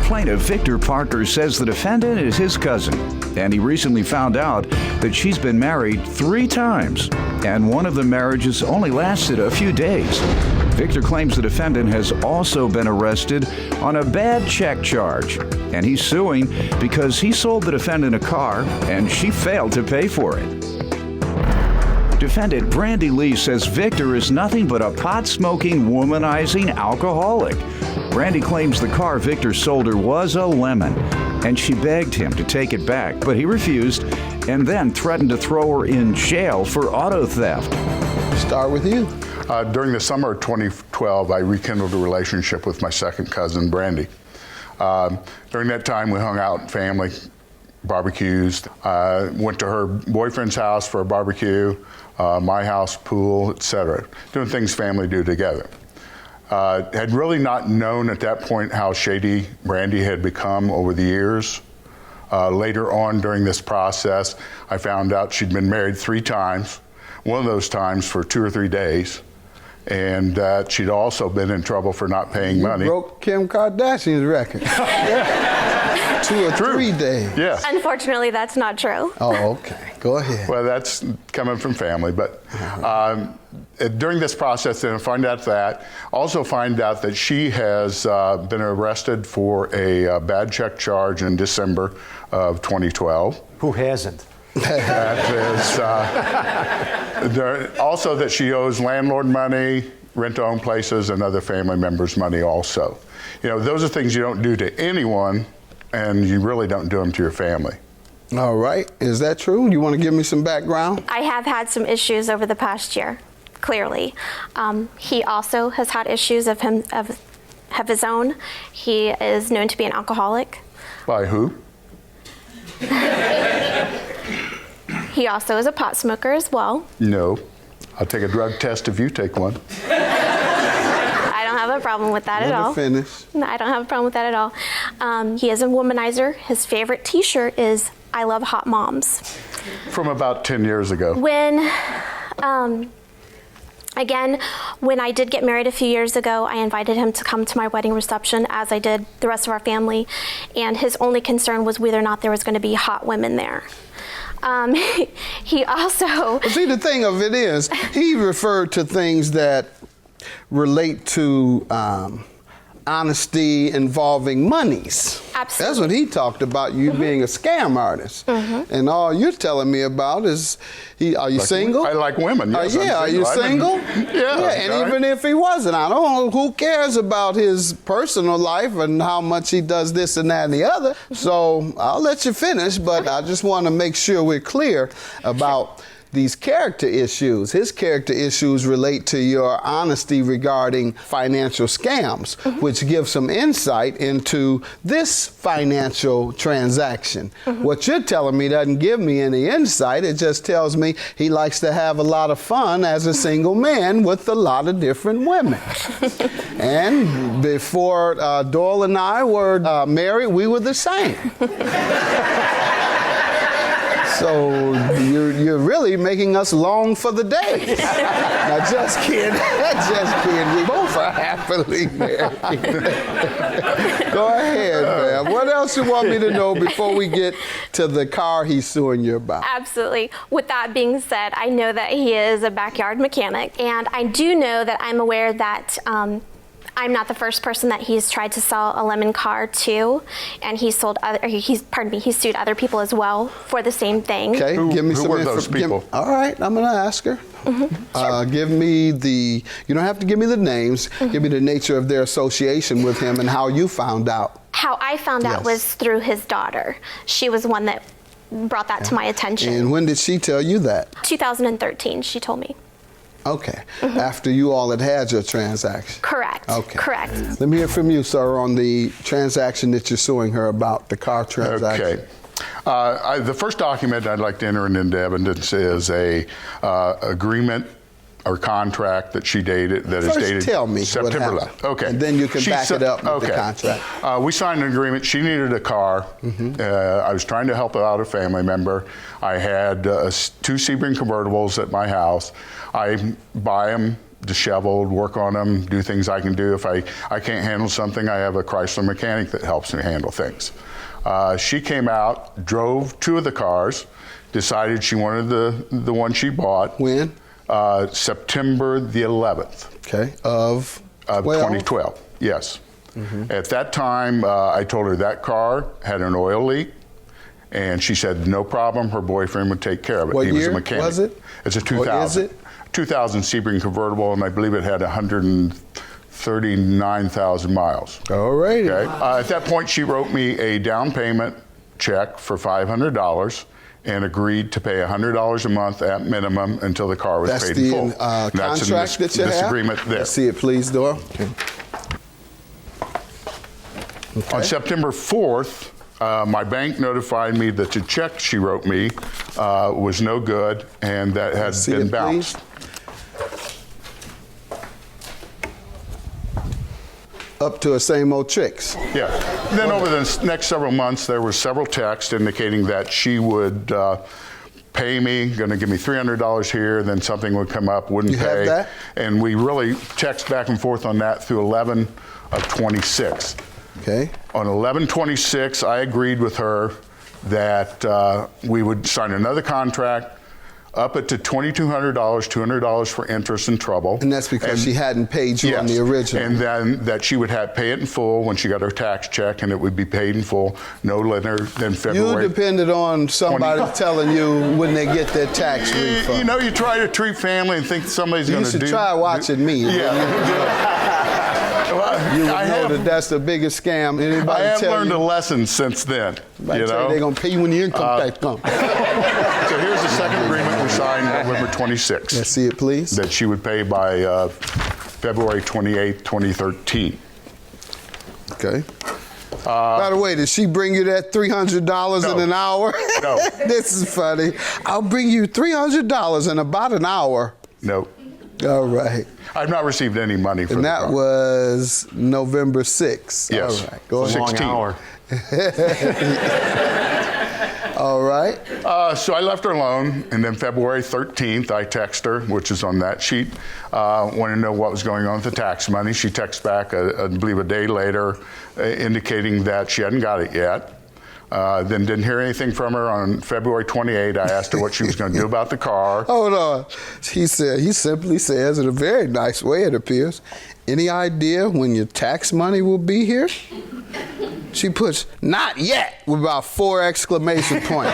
Plaintiff Victor Parker says the defendant is his cousin, and he recently found out that she's been married 3 times, and one of the marriages only lasted a few days. Victor claims the defendant has also been arrested on a bad check charge, and he's suing because he sold the defendant a car and she failed to pay for it. Defendant Brandy Lee says Victor is nothing but a pot-smoking, womanizing alcoholic. Brandy claims the car Victor sold her was a lemon, and she begged him to take it back, but he refused and then threatened to throw her in jail for auto theft. Start with you. During the summer of 2012, I rekindled a relationship with my second cousin, Brandy. During that time, we hung out, family, barbecues. Went to her boyfriend's house for a barbecue, my house, pool, etc. Doing things family do together. Had really not known at that point how shady Brandy had become over the years. Later on during this process, I found out she'd been married 3 times, one of those times for 2 or 3 days, and that she'd also been in trouble for not paying money. Broke Kim Kardashian's record. 2 or 3 days. Yes. Unfortunately, that's not true. Oh, okay. Go ahead. Well, that's coming from family, but during this process, then I find out that, also find out that she has been arrested for a bad check charge in December of 2012. Who hasn't? That is, also that she owes landlord money, rent-to-own places, and other family members money also. You know, those are things you don't do to anyone, and you really don't do them to your family. All right. Is that true? You want to give me some background? I have had some issues over the past year, clearly. He also has had issues of his own. He is known to be an alcoholic. By who? He also is a pot smoker as well. No. I'll take a drug test if you take one. I don't have a problem with that at all. Finish. No, I don't have a problem with that at all. He is a womanizer. His favorite t-shirt is "I love hot moms." From about 10 years ago. When when I did get married a few years ago, I invited him to come to my wedding reception, as I did the rest of our family, and his only concern was whether or not there was going to be hot women there. He also... See, the thing of it is, he referred to things that relate to honesty involving monies. Absolutely. That's what he talked about, you being a scam artist. And all you're telling me about is, are you single? I like women, yes. Are you single? Yeah. And even if he wasn't, I don't know, who cares about his personal life and how much he does this and that and the other. So I'll let you finish, but I just want to make sure we're clear about these character issues. His character issues relate to your honesty regarding financial scams, which gives some insight into this financial transaction. What you're telling me doesn't give me any insight. It just tells me he likes to have a lot of fun as a single man with a lot of different women. And before Doyle and I were married, we were the same. So you're really making us long for the day. Now, just kidding. Just kidding. We both are happily married. Go ahead, ma'am. What else you want me to know before we get to the car he's suing you about? Absolutely. With that being said, I know that he is a backyard mechanic, and I do know that I'm aware that I'm not the first person that he's tried to sell a lemon car to, and he sued other people as well for the same thing. Okay, give me who some were those people? All right, I'm gonna ask her. Sure. Give me you don't have to give me the names, give me the nature of their association with him and how you found out. How I found out was through his daughter. She was one that brought that to my attention. And when did she tell you that? 2013, she told me. Okay, after you all had your transaction. Correct. Okay. Correct. Let me hear from you, sir, on the transaction that you're suing her about, the car transaction. Okay. The first document I'd like to enter into evidence is a agreement or contract that she dated, that is dated tell me September what happened. 11th. Okay. And then you can back it up with the contract. We signed an agreement. She needed a car. I was trying to help out a family member. I had 2 Sebring convertibles at my house. I buy them disheveled, work on them, do things I can do. If I can't handle something, I have a Chrysler mechanic that helps me handle things. She came out, drove 2 of the cars, decided she wanted the one she bought. When? September the 11th. Okay. Of 2012, yes. At that time, I told her that car had an oil leak, and she said no problem, her boyfriend would take care of it. What he was year a mechanic. was it? It's a 2000. Or is it? 2000 Sebring convertible, and I believe it had 139,000 miles. All right. Okay. At that point, she wrote me a down payment check for $500 and agreed to pay $100 a month at minimum until the car was paid in full. That's the contract that you have? This agreement there. Let's see it, please, Dora. Okay. On September 4th, my bank notified me that the check she wrote me was no good and that had been bounced. Up to her same old tricks. Yeah. Then over the next several months, there were several texts indicating that she would pay me, going to give me $300 here, then something would come up, wouldn't You pay. have that? And we really text back and forth on that through 11/26. Okay. On 11/26, I agreed with her that we would sign another contract, up it to $2,200, $200 for interest and trouble. And that's because she hadn't paid you on the original. And then that she would pay it in full when she got her tax check, and it would be paid in full no later than February. You depended on somebody telling you when they get their tax refund. You know, you try to treat family and think somebody's going to do. You should try watching me. Yeah. You would know that that's the biggest scam. Anybody I have tell learned you, a lesson since then. you know? They're going to pay you when your income tax comes. So here's the second agreement we signed November 26th. Let's see it, please. That she would pay by February 28th, 2013. Okay. By the way, did she bring you that $300 No. in an hour? No. This is funny. I'll bring you $300 in about an hour. No. All right. I've not received any money for And the that car. was November 6th. Yes. All right. Go ahead. 16. Long hour. All right. So I left her alone, and then February 13th, I text her, which is on that sheet, wanted to know what was going on with the tax money. She texts back, I believe a day later, indicating that she hadn't got it yet. Then didn't hear anything from her. On February 28th, I asked her what she was going to do about the car. Hold on. He simply says, in a very nice way, it appears, any idea when your tax money will be here? She puts, not yet, with about 4 exclamation points.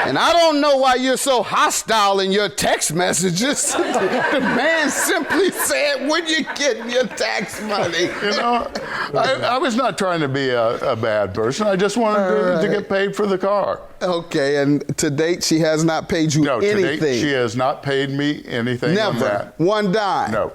And I don't know why you're so hostile in your text messages. The man simply said, when you getting your tax money? You know, I was not trying to be a bad person. I just wanted to get paid for the car. Okay, and to date, she has not paid you No, anything? to date, she has not paid me anything on Never? that. One dime? No.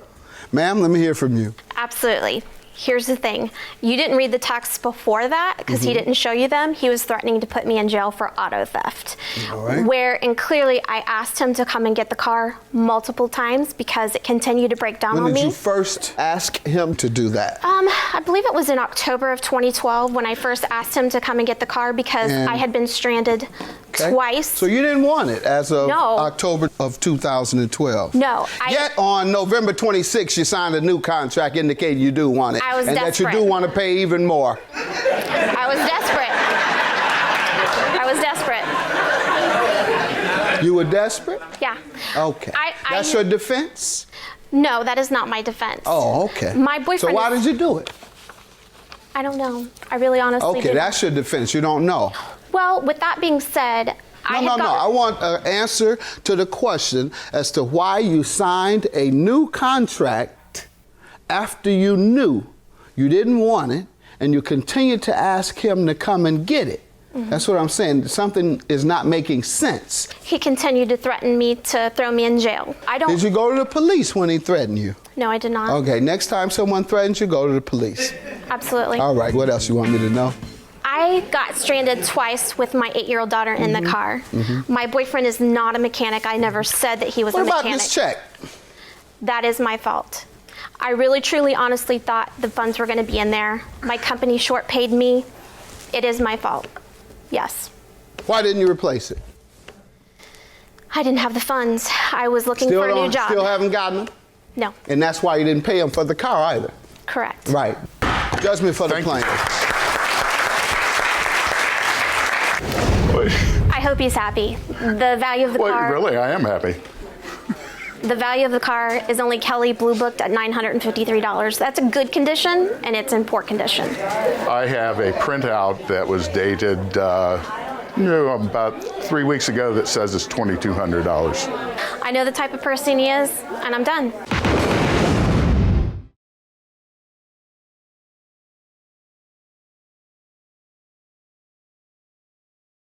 Ma'am, let me hear from you. Absolutely. Here's the thing. You didn't read the texts before that because he didn't show you them. He was threatening to put me in jail for auto theft. All right. And clearly I asked him to come and get the car multiple times because it continued to break down When on did me. you first ask him to do that? I believe it was in October of 2012 when I first asked him to come and get the car because And- I had been stranded Okay. twice. So you didn't want it as of No. October of 2012? No. Yet on November 26th, you signed a new contract indicating you do want it. I was and that you desperate. do want to pay even more. I was desperate. I was desperate. You were desperate? Yeah. Okay. I That's your defense? No, that is not my defense. Oh, okay. My boyfriend. So why is- did you do it? I don't know. I really honestly Okay, didn't. that's your defense. You don't know. Well, with that being said, I I want an answer to the question as to why you signed a new contract after you knew you didn't want it and you continued to ask him to come and get it. That's what I'm saying. Something is not making sense. He continued to threaten me to throw me in jail. Did you go to the police when he threatened you? No, I did not. Okay, next time someone threatens you, go to the police. Absolutely. All right, what else you want me to know? I got stranded twice with my 8-year-old daughter in the car. My boyfriend is not a mechanic. I never said that he was What a about mechanic. this check? That is my fault. I really, truly, honestly thought the funds were going to be in there. My company short paid me. It is my fault. Yes. Why didn't you replace it? I didn't have the funds. I was looking for a new job. Still haven't gotten them? No. And that's why you didn't pay him for the car either. Correct. Right. Judgment for the Thank you. plaintiff. I hope he's happy. The value of the Well, car. really, I am happy. The value of the car is only Kelly Blue Booked at $953. That's a good condition, and it's in poor condition. I have a printout that was dated about 3 weeks ago that says it's $2,200. I know the type of person he is, and I'm done.